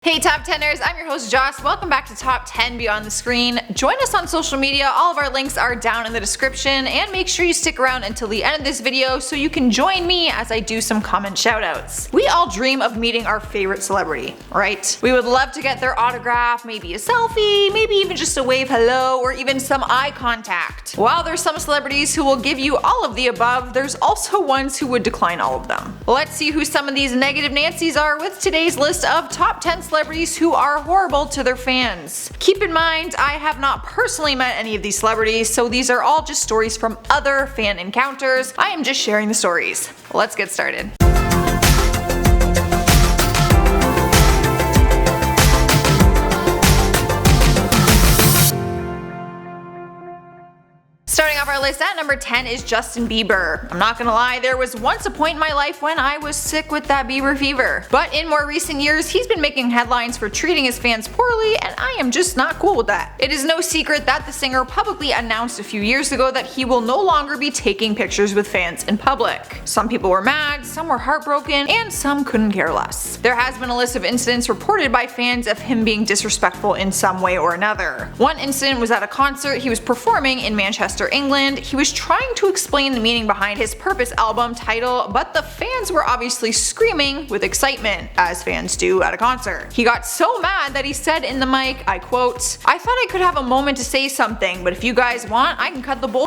Hey Top 10ers, I'm your host Joss. Welcome back to Top 10 Beyond the Screen. Join us on social media, all of our links are down in the description, and make sure you stick around until the end of this video so you can join me as I do some comment shoutouts. We all dream of meeting our favorite celebrity, right? We would love to get their autograph, maybe a selfie, maybe even just a wave hello, or even some eye contact. While there's some celebrities who will give you all of the above, there's also ones who would decline all of them. Let's see who some of these negative Nancys are with today's list of top 10 celebrities who are horrible to their fans. Keep in mind, I have not personally met any of these celebrities, so these are all just stories from other fan encounters. I am just sharing the stories. Let's get started. Starting off our list at number 10 is Justin Bieber. I'm not gonna lie, there was once a point in my life when I was sick with that Bieber fever. But in more recent years, he's been making headlines for treating his fans poorly, and I am just not cool with that. It is no secret that the singer publicly announced a few years ago that he will no longer be taking pictures with fans in public. Some people were mad, some were heartbroken, and some couldn't care less. There has been a list of incidents reported by fans of him being disrespectful in some way or another. One incident was at a concert he was performing in Manchester, England. He was trying to explain the meaning behind his Purpose album title, but the fans were obviously screaming with excitement, as fans do at a concert. He got so mad that he said in the mic, I quote, "I thought I could have a moment to say something, but if you guys want, I can cut the bull.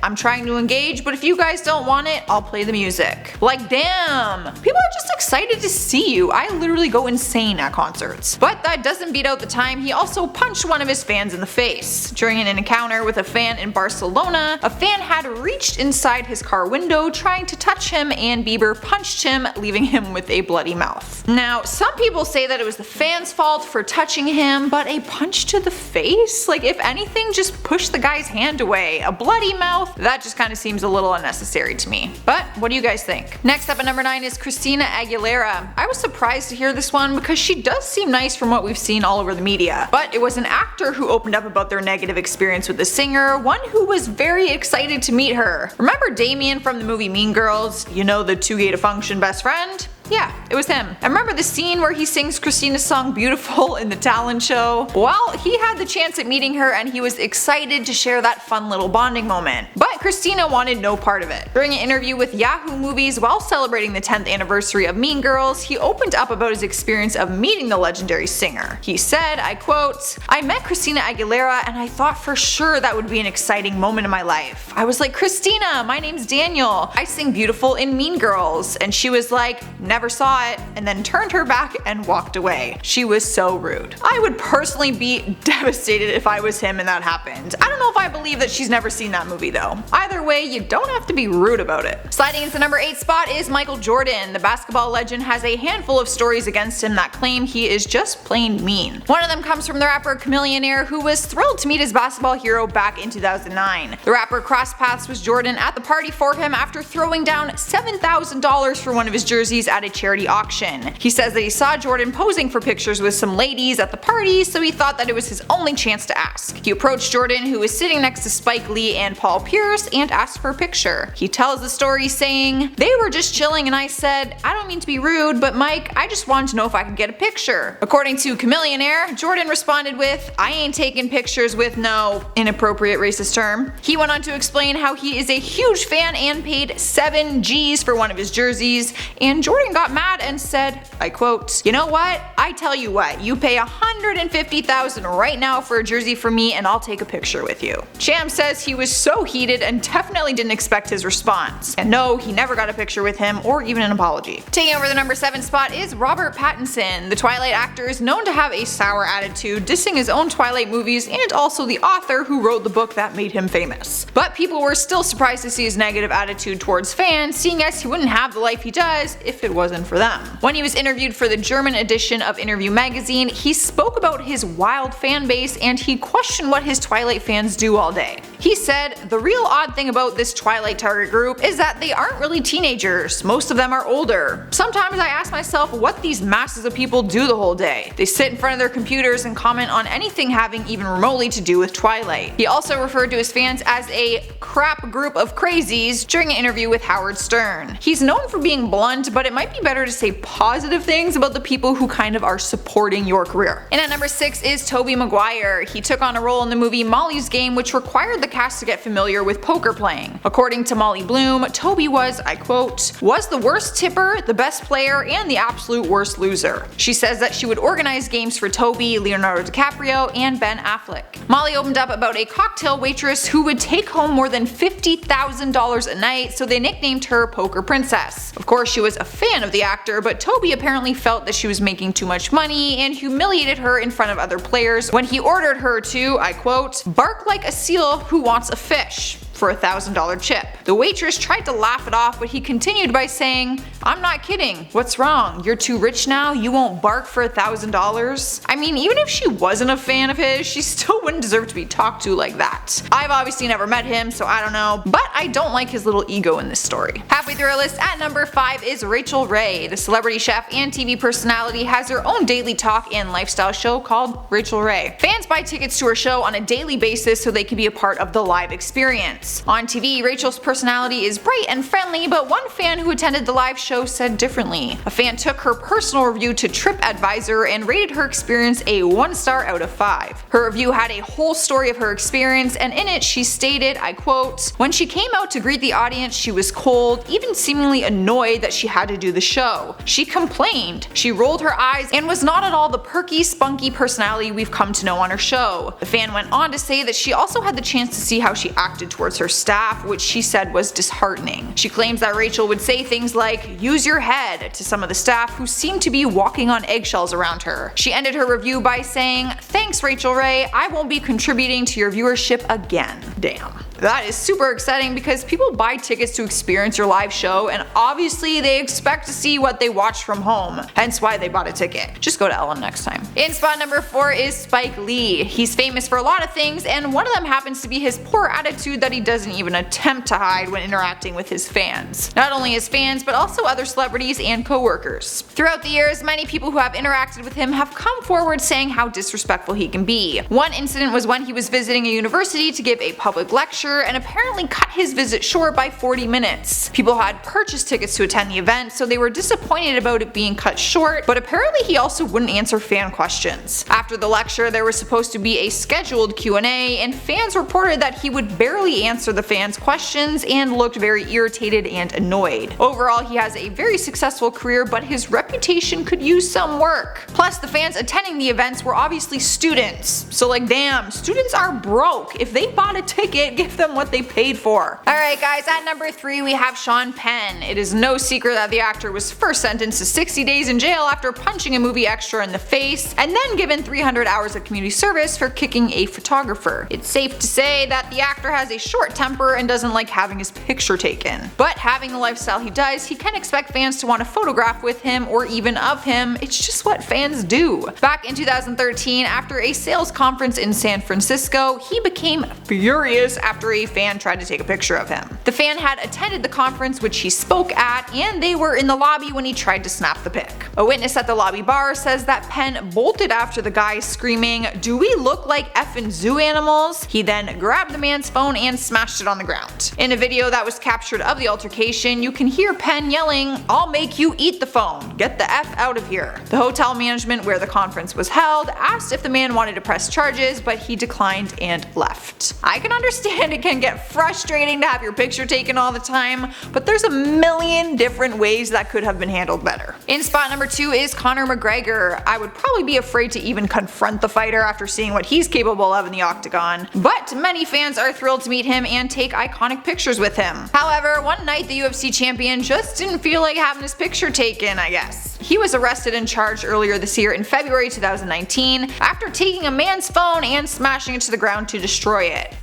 I'm trying to engage, but if you guys don't want it, I'll play the music." Like, damn! People are just excited to see you. I literally go insane at concerts. But that doesn't beat out the time he also punched one of his fans in the face. During an encounter with a fan in Barcelona, a fan had reached inside his car window trying to touch him, and Bieber punched him, leaving him with a bloody mouth. Now, some people say that it was the fan's fault for touching him, but a punch to the face? Like, if anything, just push the guy's hand away. A bloody mouth? That just kind of seems a little unnecessary to me. But what do you guys think? Next up at number 9 is Christina Aguilera. I was surprised to hear this one because she does seem nice from what we've seen all over the media. But it was an actor who opened up about their negative experience with the singer, one who was very excited to meet her. Remember Damien from the movie Mean Girls? You know, the too-gay-to-function best friend? Yeah, it was him. And remember the scene where he sings Christina's song Beautiful in the talent show? Well, he had the chance at meeting her and he was excited to share that fun little bonding moment. But Christina wanted no part of it. During an interview with Yahoo Movies while celebrating the 10th anniversary of Mean Girls, he opened up about his experience of meeting the legendary singer. He said, I quote, "I met Christina Aguilera and I thought for sure that would be an exciting moment in my life. I was like, Christina, my name's Daniel. I sing Beautiful in Mean Girls." And she was like, "Never saw it," and then turned her back and walked away. She was so rude. I would personally be devastated if I was him and that happened. I don't know if I believe that she's never seen that movie though. Either way, you don't have to be rude about it. Sliding into the number 8 spot is Michael Jordan. The basketball legend has a handful of stories against him that claim he is just plain mean. One of them comes from the rapper Chameleonaire, who was thrilled to meet his basketball hero back in 2009. The rapper crossed paths with Jordan at the party for him after throwing down $7,000 for one of his jerseys at a charity auction. He says that he saw Jordan posing for pictures with some ladies at the party, so he thought that it was his only chance to ask. He approached Jordan, who was sitting next to Spike Lee and Paul Pierce, and asked for a picture. He tells the story saying, "They were just chilling and I said, I don't mean to be rude, but Mike, I just wanted to know if I could get a picture." According to Chameleonaire, Jordan responded with, "I ain't taking pictures with no," inappropriate racist term. He went on to explain how he is a huge fan and paid 7 G's for one of his jerseys, and Jordan got mad and said, I quote, "You know what? I tell you what, you pay $150,000 right now for a jersey for me and I'll take a picture with you." Cham says he was so heated and definitely didn't expect his response. And no, he never got a picture with him or even an apology. Taking over the number 7 spot is Robert Pattinson. The Twilight actor is known to have a sour attitude, dissing his own Twilight movies and also the author who wrote the book that made him famous. But people were still surprised to see his negative attitude towards fans, seeing as he wouldn't have the life he does if it wasn't for them. When he was interviewed for the German edition of Interview magazine, he spoke spoke about his wild fan base and he questioned what his Twilight fans do all day. He said, "The real odd thing about this Twilight target group is that they aren't really teenagers. Most of them are older. Sometimes I ask myself what these masses of people do the whole day. They sit in front of their computers and comment on anything having even remotely to do with Twilight." He also referred to his fans as a crap group of crazies during an interview with Howard Stern. He's known for being blunt, but it might be better to say positive things about the people who kind of are supporting your career. And at number 6 is Tobey Maguire. He took on a role in the movie Molly's Game, which required the cast to get familiar with poker playing. According to Molly Bloom, Tobey was, I quote, "was the worst tipper, the best player, and the absolute worst loser." She says that she would organize games for Tobey, Leonardo DiCaprio, and Ben Affleck. Molly opened up about a cocktail waitress who would take home more than $50,000 a night, so they nicknamed her Poker Princess. Of course, she was a fan of the actor, but Tobey apparently felt that she was making too much money and humiliated her in front of other players when he ordered her to, I quote, "bark like a seal who wants a fish" for a $1,000 chip. The waitress tried to laugh it off, but he continued by saying, "I'm not kidding. What's wrong? You're too rich now? You won't bark for $1,000? I mean, even if she wasn't a fan of his, she still wouldn't deserve to be talked to like that. I've obviously never met him, so I don't know, but I don't like his little ego in this story. Halfway through our list at number 5 is Rachel Ray. The celebrity chef and TV personality has her own daily talk and lifestyle show called Rachel Ray. Fans buy tickets to her show on a daily basis so they can be a part of the live experience. On TV, Rachel's personality is bright and friendly, but one fan who attended the live show said differently. A fan took her personal review to TripAdvisor and rated her experience a 1 star out of 5. Her review had a whole story of her experience, and in it she stated, I quote, "When she came out to greet the audience, she was cold, even seemingly annoyed that she had to do the show. She complained. She rolled her eyes and was not at all the perky, spunky personality we've come to know on her show." The fan went on to say that she also had the chance to see how she acted towards her staff, which she said was disheartening. She claims that Rachel would say things like, "use your head," to some of the staff who seemed to be walking on eggshells around her. She ended her review by saying, "Thanks Rachel Ray, I won't be contributing to your viewership again." Damn. That is super exciting because people buy tickets to experience your live show and obviously they expect to see what they watch from home, hence why they bought a ticket. Just go to Ellen next time. In spot number 4 is Spike Lee. He's famous for a lot of things and one of them happens to be his poor attitude that he doesn't even attempt to hide when interacting with his fans. Not only his fans but also other celebrities and co-workers. Throughout the years, many people who have interacted with him have come forward saying how disrespectful he can be. One incident was when he was visiting a university to give a public lecture and apparently cut his visit short by 40 minutes. People had purchased tickets to attend the event, so they were disappointed about it being cut short, but apparently he also wouldn't answer fan questions. After the lecture, there was supposed to be a scheduled Q&A, and fans reported that he would barely answer the fans' questions and looked very irritated and annoyed. Overall, he has a very successful career, but his reputation could use some work. Plus, the fans attending the events were obviously students, so like damn, students are broke. If they bought a ticket, give them what they paid for. Alright guys, at number 3 we have Sean Penn. It is no secret that the actor was first sentenced to 60 days in jail after punching a movie extra in the face, and then given 300 hours of community service for kicking a photographer. It's safe to say that the actor has a short temper and doesn't like having his picture taken. But having the lifestyle he does, he can expect fans to want to photograph with him or even of him. It's just what fans do. Back in 2013, after a sales conference in San Francisco, he became furious after a fan tried to take a picture of him. The fan had attended the conference which he spoke at, and they were in the lobby when he tried to snap the pic. A witness at the lobby bar says that Penn bolted after the guy screaming, "Do we look like effing zoo animals?" He then grabbed the man's phone and smashed it on the ground. In a video that was captured of the altercation, you can hear Penn yelling, "I'll make you eat the phone. Get the F out of here." The hotel management where the conference was held asked if the man wanted to press charges, but he declined and left. I can understand it can get frustrating to have your picture taken all the time, but there's a million different ways that could have been handled better. In spot number 2 is Conor McGregor. I would probably be afraid to even confront the fighter after seeing what he's capable of in the octagon, but many fans are thrilled to meet him and take iconic pictures with him. However, one night the UFC champion just didn't feel like having his picture taken, I guess. He was arrested and charged earlier this year in February 2019 after taking a man's phone and smashing it to the ground to destroy it.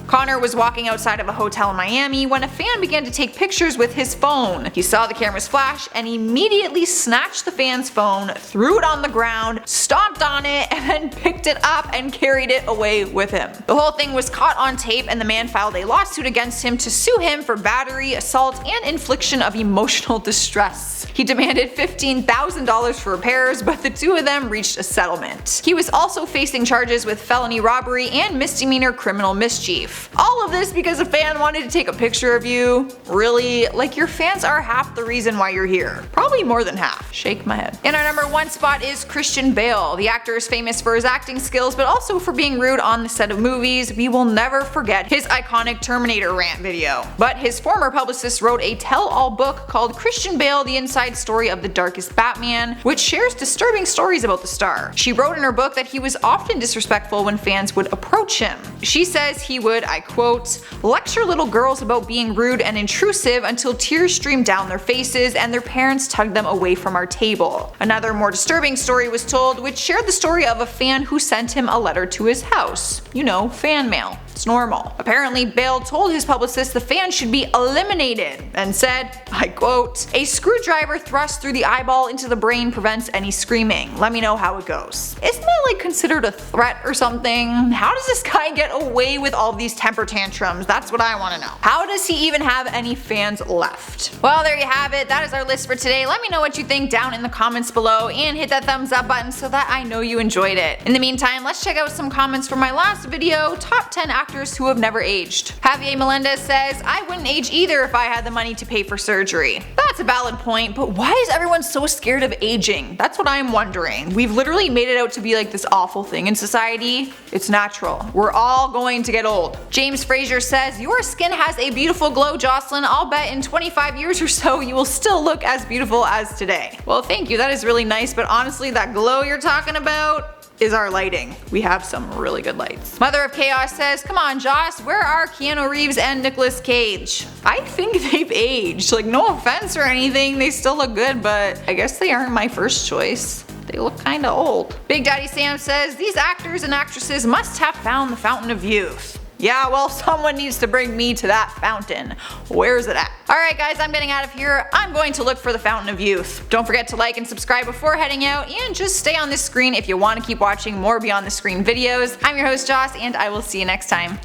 Connor was walking outside of a hotel in Miami when a fan began to take pictures with his phone. He saw the cameras flash and immediately snatched the fan's phone, threw it on the ground, stomped on it, and then picked it up and carried it away with him. The whole thing was caught on tape and the man filed a lawsuit against him to sue him for battery, assault, and infliction of emotional distress. He demanded $15,000 for repairs, but the two of them reached a settlement. He was also facing charges with felony robbery and misdemeanor criminal mischief. All of this because a fan wanted to take a picture of you? Really? Like, your fans are half the reason why you're here. Probably more than half. Shake my head. In our number 1 spot is Christian Bale. The actor is famous for his acting skills, but also for being rude on the set of movies. We will never forget his iconic Terminator rant video. But his former publicist wrote a tell-all book called Christian Bale: The Inside Story of the Darkest Batman, which shares disturbing stories about the star. She wrote in her book that he was often disrespectful when fans would approach him. She says he would, I quote, lecture little girls about being rude and intrusive until tears streamed down their faces and their parents tugged them away from our table. Another more disturbing story was told, which shared the story of a fan who sent him a letter to his house. You know, fan mail. It's normal. Apparently, Bale told his publicist the fan should be eliminated and said, I quote, a screwdriver thrust through the eyeball into the brain prevents any screaming. Let me know how it goes. Isn't that like considered a threat or something? How does this guy get away with all these temper tantrums? That's what I want to know. How does he even have any fans left? Well, there you have it. That is our list for today. Let me know what you think down in the comments below and hit that thumbs up button so that I know you enjoyed it. In the meantime, let's check out some comments from my last video, top 10 actors who have never aged. Javier Melendez says, I wouldn't age either if I had the money to pay for surgery. That's a valid point, but why is everyone so scared of aging? That's what I'm wondering. We've literally made it out to be like this awful thing in society. It's natural. We're all going to get old. James Frazier says, your skin has a beautiful glow, Jocelyn. I'll bet in 25 years or so you will still look as beautiful as today. Well, thank you. That is really nice, but honestly, that glow you're talking about is our lighting. We have some really good lights. Mother of Chaos says, come on Joss, where are Keanu Reeves and Nicolas Cage? I think they've aged. Like, no offense or anything, they still look good, but I guess they aren't my first choice. They look kinda old. Big Daddy Sam says, these actors and actresses must have found the fountain of youth. Yeah, well, someone needs to bring me to that fountain. Where's it at? Alright guys, I'm getting out of here. I'm going to look for the fountain of youth. Don't forget to like and subscribe before heading out, and just stay on this screen if you want to keep watching more Beyond the Screen videos. I'm your host Joss, and I will see you next time.